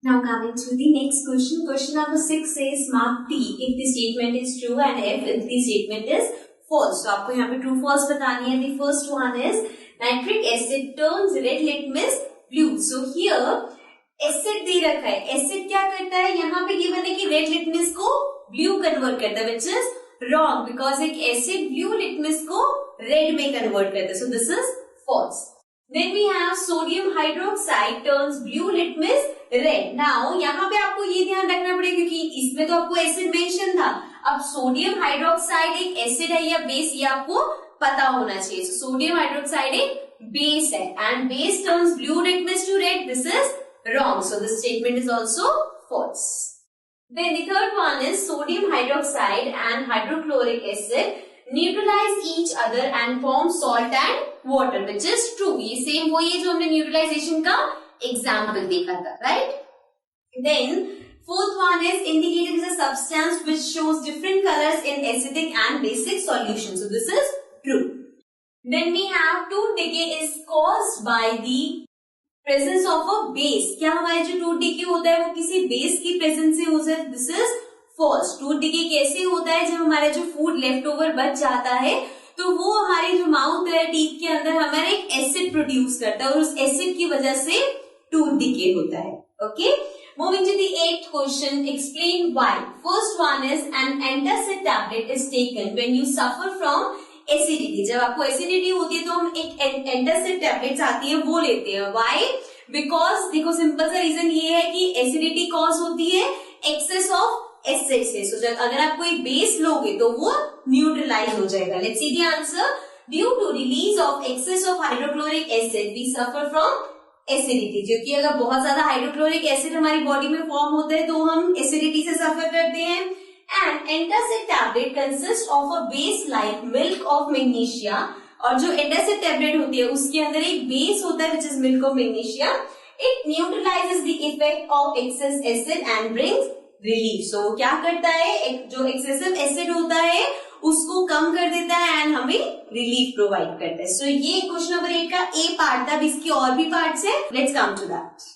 Now coming to the next question. Question number 6 says mark T if the statement is true and F if the statement is false. So आपको यहाँ पे true false बतानी है. The first one is nitric acid turns red litmus blue. So here acid दे रखा है. Acid क्या करता है? यहाँ पे given है कि red litmus को blue convert करता है, which is wrong because एक acid blue litmus को red में convert करता है. So this is false. Then we have sodium hydroxide turns blue litmus red. Now यहाँ पे आपको ये ध्यान रखना पड़ेगा क्योंकि इसमें तो आपको एसिड मेंशन था. अब सोडियम हाइड्रोक्साइड एक एसिड है या बेस, ये आपको पता होना चाहिए. सोडियम हाइड्रोक्साइड एक बेस है and base turns blue litmus to red. This is wrong. So this statement is also false. Then the third one is sodium hydroxide and hydrochloric acid neutralize each other and form salt and water, which is true. ये same वही है जो हमने neutralisation का example देखा था, right? Then fourth one is indicated as a substance which shows different colors in acidic and basic solution. So this is true. Then we have tooth decay is caused by the presence of a base. क्या हमारे जो tooth decay होता है वो किसी base की presence से हो जाए? This is false. Tooth decay कैसे होता है? जब हमारा जो फूड लेफ्ट ओवर बच जाता है तो वो हमारे जो माउथ है, टीथ के अंदर हमारा एक एसिड प्रोड्यूस करता है और उस एसिड की वजह से टूथ डिके होता है. Okay, moving to the 8th question. Explain why. First one is an antacid tablet is taken when you suffer from acidity. जब आपको एसिडिटी होती है तो हम एक एंटासिड टैबलेट्स आती है वो लेते हैं. व्हाई? बिकॉज देखो सिंपल सा रीजन ये है कि एसिडिटी कॉज होती है एक्सेस ऑफ एसिड से. सो जब अगर आप कोई बेस लोगे तो वो न्यूट्रलाइज हो जाएगा. Let's see the answer. Due to release of excess of hydrochloric acid we suffer from acidity. जो कि अगर बहुत ज्यादा हाइड्रोक्लोरिक एसिड हमारी बॉडी में फॉर्म होता है तो हम एसिडिटी से सफर करते हैं. And antacid tablet consist of a base like milk of magnesia. और जो एंटासिड टैबलेट होती है उसके अंदर एक बेस होता है which is milk of magnesia. It neutralizes the effect of excess acid and brings relief. So क्या करता है, जो एक्सेसिव एसिड होता है उसको कम कर देता है एंड हमें रिलीफ प्रोवाइड करता है. सो ये क्वेश्चन नंबर 8 का ए पार्ट था. अब इसकी और भी पार्ट्स है. Let's come to that.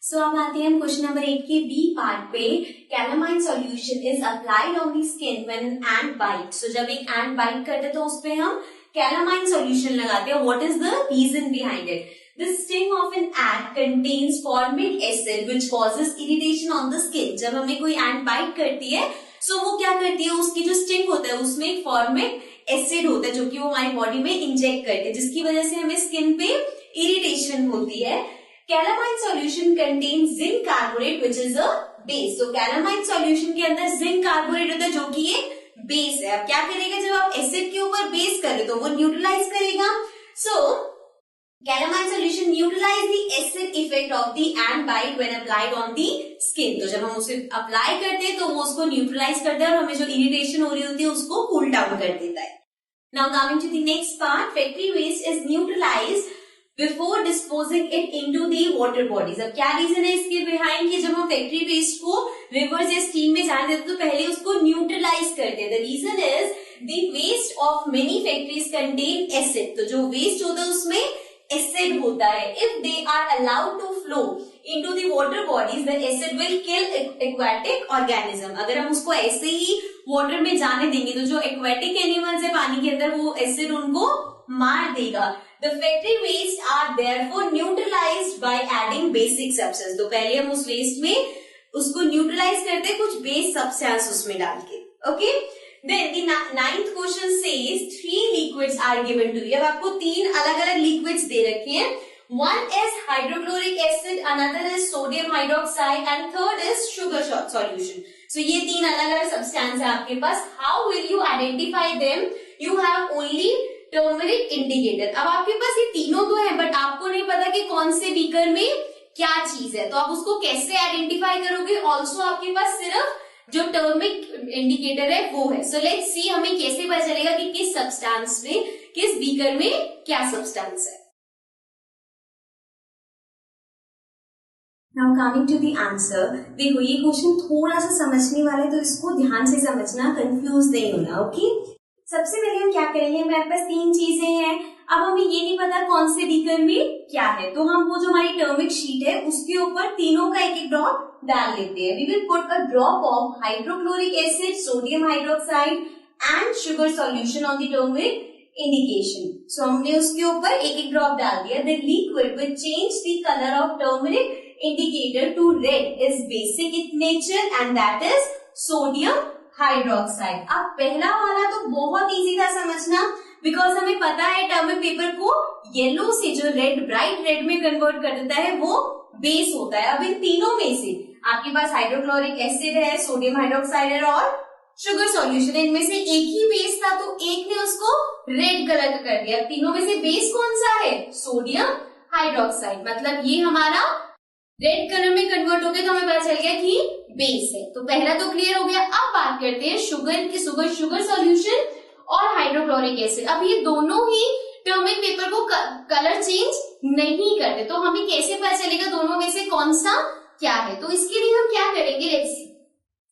So अब आते हैं क्वेश्चन नंबर 8 के बी पार्ट पे. Calamine solution is applied on the skin when an ant bite. So जब एक एंट बाइट करते हैं तो उस पे हम कैलामाइन सॉल्यूशन लगाते हैं. What is the reason behind it? The sting of an ant contains formic acid which causes irritation on the skin. जब हमें कोई ant bite करती है so वो क्या करती है, उसकी जो sting होता है उसमें एक formic acid होता है जो कि वो हमारी बॉडी में इंजेक्ट करते हैं जिसकी वजह से हमें स्किन पे इरिटेशन होती है. Calamine solution contains zinc carbonate which is a base. So calamine solution के अंदर zinc carbonate होता है जो कि एक बेस है. अब क्या करेगा, जब आप एसिड के ऊपर बेस करे तो वो न्यूट्रलाइज करेगा. So Calamine solution neutralize the acid effect of the ant bite when applied on the skin. तो जब हम उसे अप्लाई करते हैं तो वो उसको न्यूट्रलाइज करता है और हमें जो इरिटेशन हो रही होती है उसको कूल डाउन कर देता है. Now coming to the next part, factory waste is neutralized before disposing it into the water bodies. अब क्या रीजन है इसके बिहाइंड कि जब हम फैक्ट्री वेस्ट को रिवर्स या स्टीम में जाने देते तो पहले उसको न्यूट्रलाइज करते हैं. The reason is the waste of many factories contain acid. तो जो वेस्ट होता है उसमें एसिड होता है. If they are allowed to flow into the water bodies the acid will kill aquatic organism. अगर हम उसको ऐसे ही वाटर में जाने देंगे तो जो एक्वाटिक एनिमल्स है पानी के अंदर वो एसिड उनको मार देगा. The factory waste are therefore neutralised by adding basic substance. तो पहले हम उस वेस्ट में उसको न्यूट्रलाइज करते हैं कुछ बेस सब्सटेंस उसमें डाल के. Okay, Then the 9th question says 3 liquids are given to you. अब आपको 3 अलग अलग liquids दे रखे हैं. One is hydrochloric acid, another is sodium hydroxide and third is sugar solution. So ये 3 अलग अलग substance है आपके पास. How will you identify them? You have only turmeric indicator. अब आपके पास ये तीनों तो है बट आपको नहीं पता कि कौन से बीकर में क्या चीज है, तो आप उसको कैसे आइडेंटिफाई करोगे. ऑल्सो आपके पास सिर्फ जो टर्मिक इंडिकेटर है वो है. सो लेट्स सी हमें कैसे पता चलेगा कि किस सब्सटेंस में, किस बीकर में क्या सब्सटेंस है. Now coming to the answer. देखो ये क्वेश्चन थोड़ा सा समझने वाला है तो इसको ध्यान से समझना, कंफ्यूज नहीं होना. ओके, सबसे पहले हम क्या करेंगे, हमारे पास 3 चीजें हैं. अब हमें ये नहीं पता कौन से बीकर में क्या है, तो हम वो जो हमारी टर्मिक शीट है उसके ऊपर तीनों का एक एक ड्रॉप डाल लेते हैं. We will put a drop of hydrochloric acid, sodium hydroxide and sugar solution on the turmeric indication. So हमने उसके ऊपर एक एक ड्रॉप डाल दिया. The liquid will change the colour of turmeric indicator to red is basic in nature and that is sodium hydroxide. अब पहला वाला तो बहुत इजी था समझना, बिकॉज हमें पता है टर्मिक पेपर को येलो से जो रेड, ब्राइट रेड में कन्वर्ट कर देता है वो बेस होता है. अब इन तीनों में से आपके पास हाइड्रोक्लोरिक एसिड है, सोडियम हाइड्रोक्साइड है और शुगर सॉल्यूशन है. इनमें से एक ही बेस था तो एक ने उसको रेड कलर का कर दिया. तीनों में से बेस कौन सा है? Sodium hydroxide. मतलब ये हमारा रेड कलर में कन्वर्ट हो गया तो हमें पता चल गया कि बेस है. तो पहला तो क्लियर हो गया. अब बात करते हैं शुगर सॉल्यूशन और हाइड्रोक्लोरिक एसिड. अब ये दोनों ही टर्मिक पेपर को कलर चेंज नहीं करते, तो हमें कैसे पता चलेगा दोनों में से कौन सा क्या है? तो इसके लिए हम क्या करेंगे, let's see.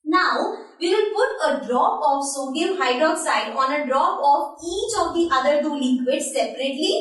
Now we will put a drop of sodium hydroxide on a drop of each of the other two liquids separately.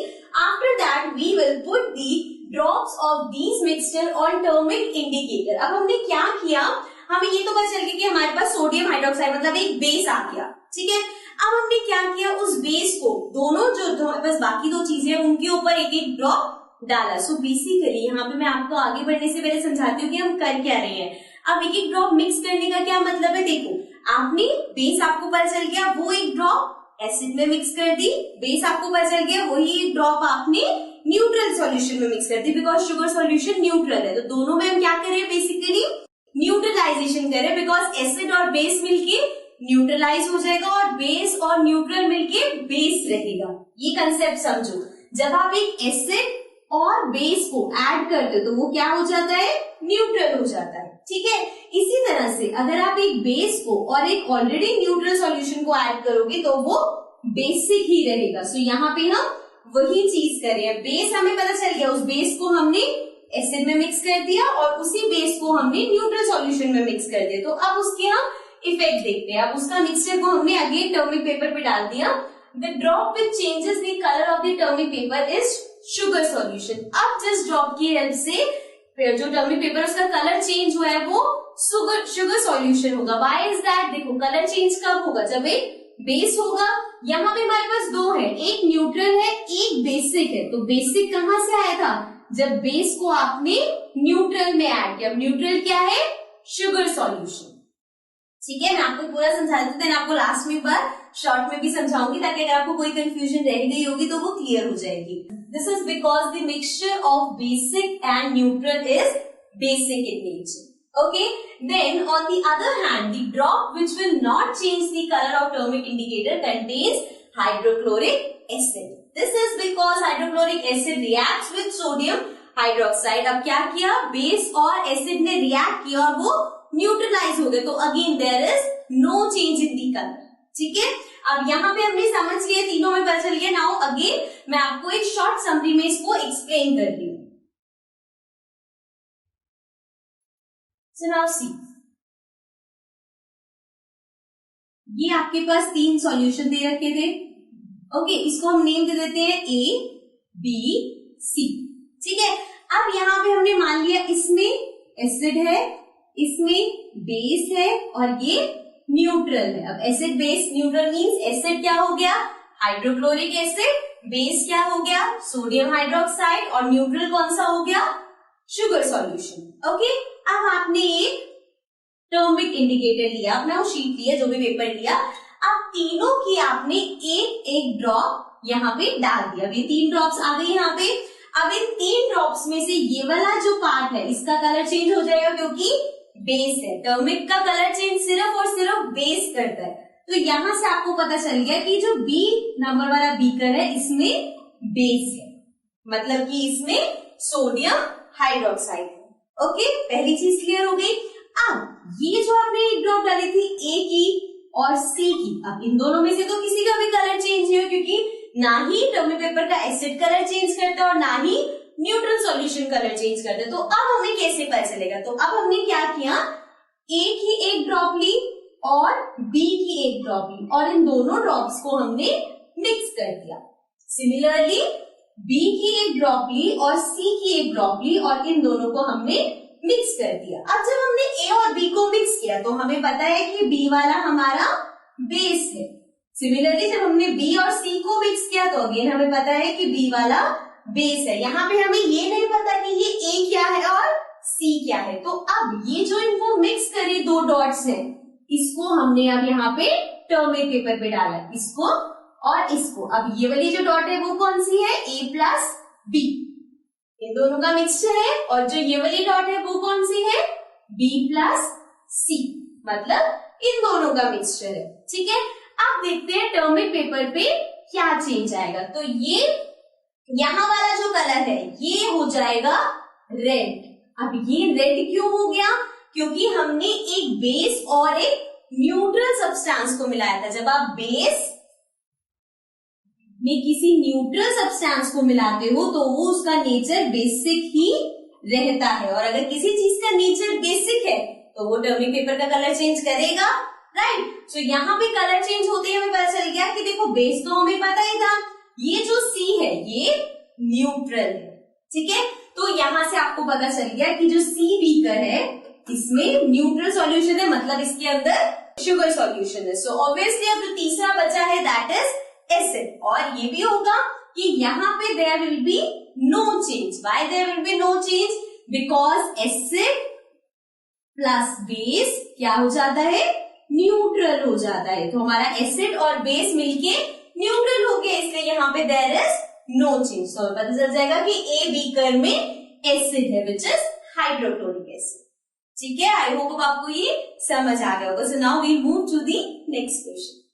After that we will put the drops of these mixture on turmeric indicator. अब हमने क्या किया, हमें ये तो पता चल गया कि हमारे पास सोडियम हाइड्रोक्साइड मतलब एक बेस आ गया, ठीक है. अब हमने क्या किया, उस बेस को दोनों जो हमारे पास बाकी दो चीजें हैं उनके ऊपर एक एक ड्रॉप डाला. सो बेसिकली यहाँ पे मैं आपको आगे बढ़ने से पहले समझाती हूँ कि हम कर क्या रहे हैं. अब एक एक ड्रॉप मिक्स करने का क्या मतलब है, देखो आपने बेस आपको पता चल गया, वो एक ड्रॉप एसिड में मिक्स कर दी. बेस आपको पता चल गया, वही एक ड्रॉप आपने न्यूट्रल सॉल्यूशन में मिक्स कर दी, बिकॉज शुगर सॉल्यूशन न्यूट्रल है. तो दोनों में हम क्या करें, बेसिकली न्यूट्रलाइजेशन करें, बिकॉज एसिड और बेस मिलके न्यूट्रलाइज हो जाएगा और बेस और न्यूट्रल मिलके बेस रहेगा. ये कंसेप्ट समझो. जब आप एक एसिड और बेस को ऐड करते हो तो वो क्या हो जाता है, न्यूट्रल हो जाता है, ठीक है. इसी तरह से अगर आप एक बेस को और एक ऑलरेडी न्यूट्रल सॉल्यूशन को ऐड करोगे तो वो बेसिक ही रहेगा. सो यहाँ पे हम वही चीज कर रहे हैं. बेस हमें पता चल गया, उस बेस को हमने एसिड में मिक्स कर दिया और उसी बेस को हमने न्यूट्रल सॉल्यूशन में मिक्स कर दिया. तो अब उसके हम इफेक्ट देखते हैं. अब उसका मिक्सचर को हमने अगेन टर्मिक पेपर पे डाल दिया. The drop which changes the colour of the turmeric paper is sugar solution. अब जिस ड्रॉप की हेल्प से जो टर्मिक पेपर उसका कलर चेंज हुआ है वो शुगर सॉल्यूशन होगा. Why is that? देखो कलर चेंज कब होगा, जब एक बेस होगा. यहाँ पे हमारे पास दो है, एक न्यूट्रल है एक बेसिक है. तो बेसिक कहाँ से आया था, जब बेस को आपने न्यूट्रल में ऐड किया. न्यूट्रल क्या है, शुगर सॉल्यूशन, ठीक है. मैं आपको पूरा समझा देती हूँ, आपको लास्ट में एक बार शॉर्ट में भी समझाऊंगी ताकि अगर आपको कोई कंफ्यूजन रह गई होगी तो वो क्लियर हो जाएगी. This is because the mixture of basic and neutral is basic in nature. Okay, then on the other hand, the drop which will not change the color of thermic indicator contains hydrochloric acid. This is because hydrochloric acid reacts with sodium hydroxide. अब क्या किया, base और acid ने react किया और वो neutralise हो गए. तो again there is no change in the colour, ठीक है. अब यहाँ पे हमने समझ लिया, तीनों में पता चल गया. नाउ अगेन मैं आपको एक शॉर्ट समरी में इसको एक्सप्लेन कर रही हूँ. So now see, ये आपके पास तीन सॉल्यूशन दे रखे थे. ओके, इसको हम नेम दे देते हैं A, B, C, ठीक है. अब यहाँ पे हमने मान लिया इसमें एसिड है, इसमें बेस है और ये न्यूट्रल है. अब acid base neutral means acid क्या हो गया, हाइड्रोक्लोरिक एसिड, बेस क्या हो गया, सोडियम हाइड्रोक्साइड और न्यूट्रल कौन सा हो गया, शुगर सॉल्यूशन. ओके, अब आपने एक टर्मिक इंडिकेटर लिया, अपना वो शीट लिया, जो भी पेपर लिया. अब तीनों की आपने एक एक ड्रॉप यहाँ पे डाल दिया. ये तीन ड्रॉप्स आ गई यहाँ पे. अब इन तीन ड्रॉप्स में से ये वाला जो पार्ट है इसका कलर चेंज हो जाएगा क्योंकि बेस है. टर्मिक का कलर चेंज सिर्फ और सिर्फ बेस करता है. तो यहां से आपको पता चल गया कि जो बी नंबर वाला बीकर है इसमें बेस है, मतलब कि इसमें सोडियम हाइड्रोक्साइड है. ओके, पहली चीज क्लियर हो गई. अब ये जो आपने एक ड्रॉप डाली थी ए की और सी की, अब इन दोनों में से तो किसी का भी कलर चेंज नहीं हो क्योंकि ना ही टर्मिक पेपर का एसिड कलर चेंज करता और ना ही न्यूट्रल सॉल्यूशन कलर चेंज करते. तो अब हमें कैसे पता चलेगा, तो अब हमने क्या किया, ए की एक ड्रॉप ली और बी की एक ड्रॉप ली और इन दोनों ड्रॉप्स को हमने मिक्स कर दिया. सिमिलरली बी की एक ड्रॉप ली और सी की एक ड्रॉप ली और इन दोनों को हमने मिक्स कर दिया। अब जब हमने ए और बी को मिक्स किया तो हमें पता है कि बी वाला हमारा बेस है। सिमिलरली जब हमने बी और सी को मिक्स किया तो अगेन हमें पता है कि बी वाला बेस है। यहाँ पे हमें ये नहीं पता कि ये ए क्या है और सी क्या है। तो अब ये जो इनको मिक्स करे दो डॉट्स है, इसको हमने अब यहाँ पे टर्मिक पेपर पे डाला, इसको और इसको। अब ये वाली जो डॉट है वो कौन सी है, ए प्लस बी, इन दोनों का मिक्सचर है। और जो ये वाली डॉट है वो कौन सी है, बी प्लस सी, मतलब इन दोनों का मिक्सचर है। ठीक है, अब देखते हैं टर्मिक पेपर पे क्या चेंज आएगा। तो ये यहाँ वाला जो कलर है ये हो जाएगा रेड। अब ये रेड क्यों हो गया, क्योंकि हमने एक बेस और एक न्यूट्रल सब्सटेंस को मिलाया था। जब आप बेस में किसी न्यूट्रल सब्सटेंस को मिलाते हो तो वो उसका नेचर बेसिक ही रहता है, और अगर किसी चीज का नेचर बेसिक है तो वो टर्मिक पेपर का कलर चेंज करेगा, राइट। सो यहाँ पे कलर चेंज होते ही हमें पता चल गया कि देखो बेस तो हमें पता ही था, ये जो सी है ये न्यूट्रल है। ठीक है, तो यहां से आपको पता चल गया कि जो सी बीकर है इसमें न्यूट्रल सॉल्यूशन है, मतलब इसके अंदर शुगर सॉल्यूशन है। सो ऑब्वियसली अब जो तीसरा बचा है दैट इज एसिड। और ये भी होगा कि यहाँ पे there will be no change. Why there will be no change, because acid plus base क्या हो जाता है, न्यूट्रल हो जाता है। तो हमारा एसिड और बेस मिलके न्यूट्रल हो गया, इसलिए यहाँ पे देयर इज नो चेंज। तो पता चल जाएगा कि ए बीकर में एसिड है विच इज हाइड्रोक्लोरिक एसिड। ठीक है, आई होप आपको ये समझ आ गया होगा। So now we move to the next question.